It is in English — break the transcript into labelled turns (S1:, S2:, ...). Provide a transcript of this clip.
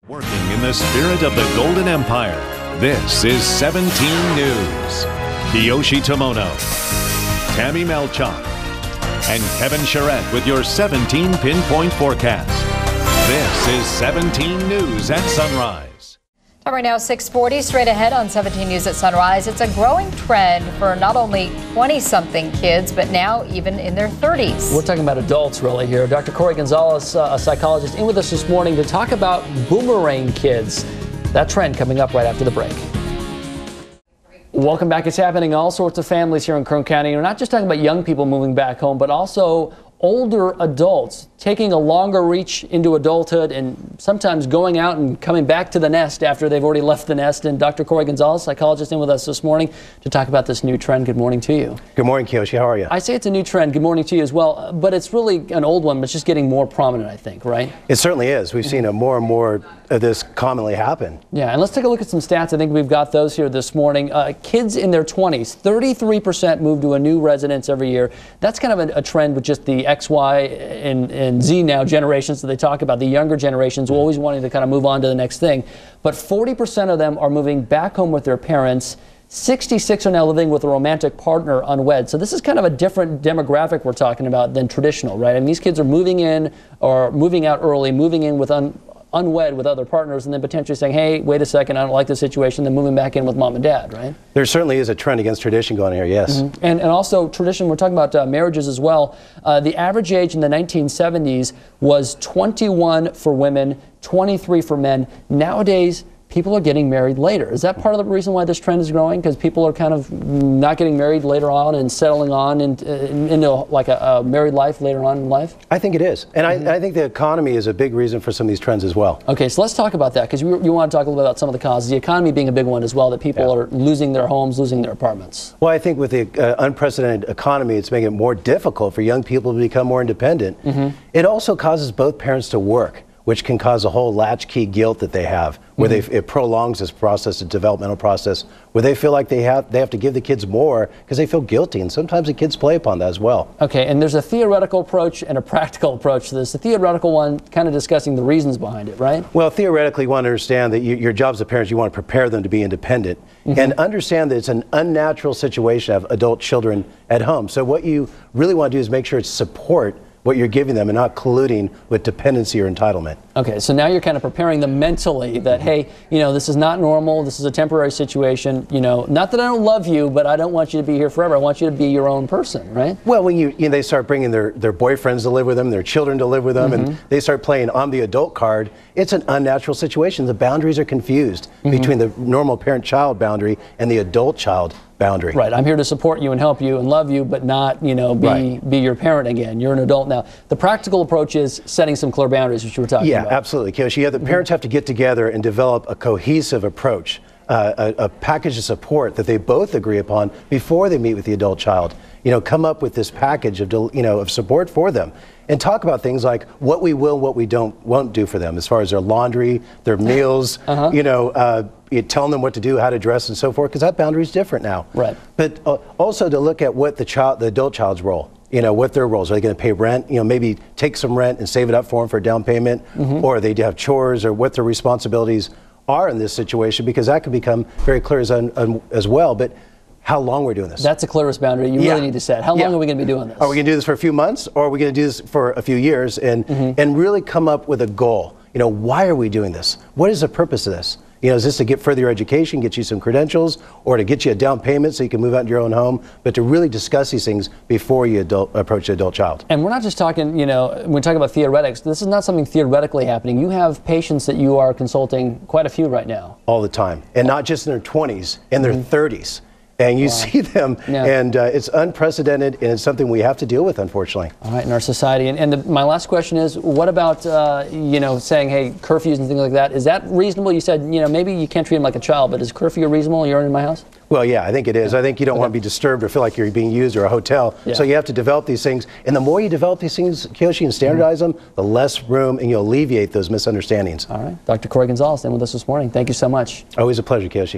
S1: Working in the spirit of the Golden Empire, this is 17 News. Kiyoshi Tomono, Tammy Melchuk, and Kevin Charette with your 17 pinpoint forecast. This is 17 News at Sunrise.
S2: Time right now, 6:40, straight ahead on 17 News at Sunrise. It's a growing trend for not only 20-something kids, but now even in their 30s.
S3: We're talking about adults really here. Dr. Corey Gonzales, a psychologist, in with us this morning to talk about Boomerang kids. That trend coming up right after the break. Welcome back. It's happening in all sorts of families here in Kern County. We're not just talking about young people moving back home, but also older adults taking a longer reach into adulthood and sometimes going out and coming back to the nest after they've already left the nest. And Dr. Corey Gonzales, psychologist, in with us this morning to talk about this new trend. Good morning to you.
S4: Good morning, Kiyoshi. How are you?
S3: I say it's a new trend. Good morning to you as well. But it's really an old one, but it's just getting more prominent, I think, right?
S4: It certainly is. We've seen more and more of this commonly happen.
S3: Yeah, and let's take a look at some stats. I think we've got those here this morning. Kids in their 20s, 33% move to a new residence every year. That's kind of a trend with just the X, Y, and Z now generations that they talk about. The younger generations always wanting to kind of move on to the next thing. But 40% of them are moving back home with their parents. 66 are now living with a romantic partner unwed. So this is kind of a different demographic we're talking about than traditional, right? I mean, these kids are moving in or moving out early, moving in with unwed with other partners, and then potentially saying, hey, wait a second, I don't like this situation, then moving back in with mom and dad, right?
S4: There certainly is a trend against tradition going here, yes.
S3: Mm-hmm. And also tradition, we're talking about marriages as well. The average age in the 1970s was 21 for women, 23 for men. Nowadays, people are getting married later. Is that part of the reason why this trend is growing? Because people are kind of not getting married later on and settling on into like a married life later on in life?
S4: I think it is. And I think the economy is a big reason for some of these trends as well.
S3: Okay, so let's talk about that, because you want to talk a little bit about some of the causes. The economy being a big one as well, that people are losing their homes, losing their apartments.
S4: Well, I think with the unprecedented economy, it's making it more difficult for young people to become more independent. It also causes both parents to work, which can cause a whole latchkey guilt that they have, where it prolongs this process, the developmental process, where they feel like they have to give the kids more because they feel guilty, and sometimes the kids play upon that as well.
S3: Okay, and there's a theoretical approach and a practical approach to this. The theoretical one kind of discussing the reasons behind it, right?
S4: Well, theoretically, you want to understand that your job as a parent, you want to prepare them to be independent and understand that it's an unnatural situation to have adult children at home. So what you really want to do is make sure it's support what you're giving them and not colluding with dependency or entitlement. Okay,
S3: so now you're kind of preparing them mentally that, hey, you know, this is not normal, this is a temporary situation, you know, not that I don't love you, but I don't want you to be here forever. I want you to be your own person, right?
S4: Well, when they start bringing their boyfriends to live with them, their children to live with them, and they start playing on the adult card, it's an unnatural situation. The boundaries are confused between the normal parent-child boundary and the adult-child boundary.
S3: Right, I'm here to support you and help you and love you, but not, you know, be your parent again. You're an adult now. The practical approach is setting some clear boundaries, which you were talking about.
S4: Yeah, absolutely, Kiyoshi. The parents have to get together and develop a cohesive approach, a package of support that they both agree upon before they meet with the adult child. You know, come up with this package of, of support for them. And talk about things like what we will, what we won't do for them, as far as their laundry, their meals, telling them what to do, how to dress, and so forth, because that boundary is different now.
S3: Right.
S4: But also to look at what the adult child's role, what their roles. Are they going to pay rent? Maybe take some rent and save it up for them for a down payment, or they have chores, or what their responsibilities are in this situation, because that can become very clear as well. But how long we're doing this.
S3: That's the clearest boundary you really need to set. How long are we going to be doing this? Are
S4: we going to do this for a few months, or are we going to do this for a few years and really come up with a goal? Why are we doing this? What is the purpose of this? Is this to get further your education, get you some credentials, or to get you a down payment so you can move out into your own home, but to really discuss these things before you approach the adult child.
S3: And we're not just talking, when we talk about theoretics, this is not something theoretically happening. You have patients that you are consulting, quite a few right now.
S4: All the time, and not just in their 20s, in their 30s. And you see them, and it's unprecedented, and it's something we have to deal with, unfortunately.
S3: All right, in our society. And my last question is, what about, saying, hey, curfews and things like that? Is that reasonable? You said, maybe you can't treat them like a child, but is curfew reasonable? You're in my house?
S4: Well, yeah, I think it is. I think you don't want to be disturbed or feel like you're being used or a hotel. So you have to develop these things. And the more you develop these things, Kiyoshi, and standardize them, the less room, and you'll alleviate those misunderstandings.
S3: All right. Dr. Corey Gonzales, staying with us this morning. Thank you so much.
S4: Always a pleasure, Kiyoshi.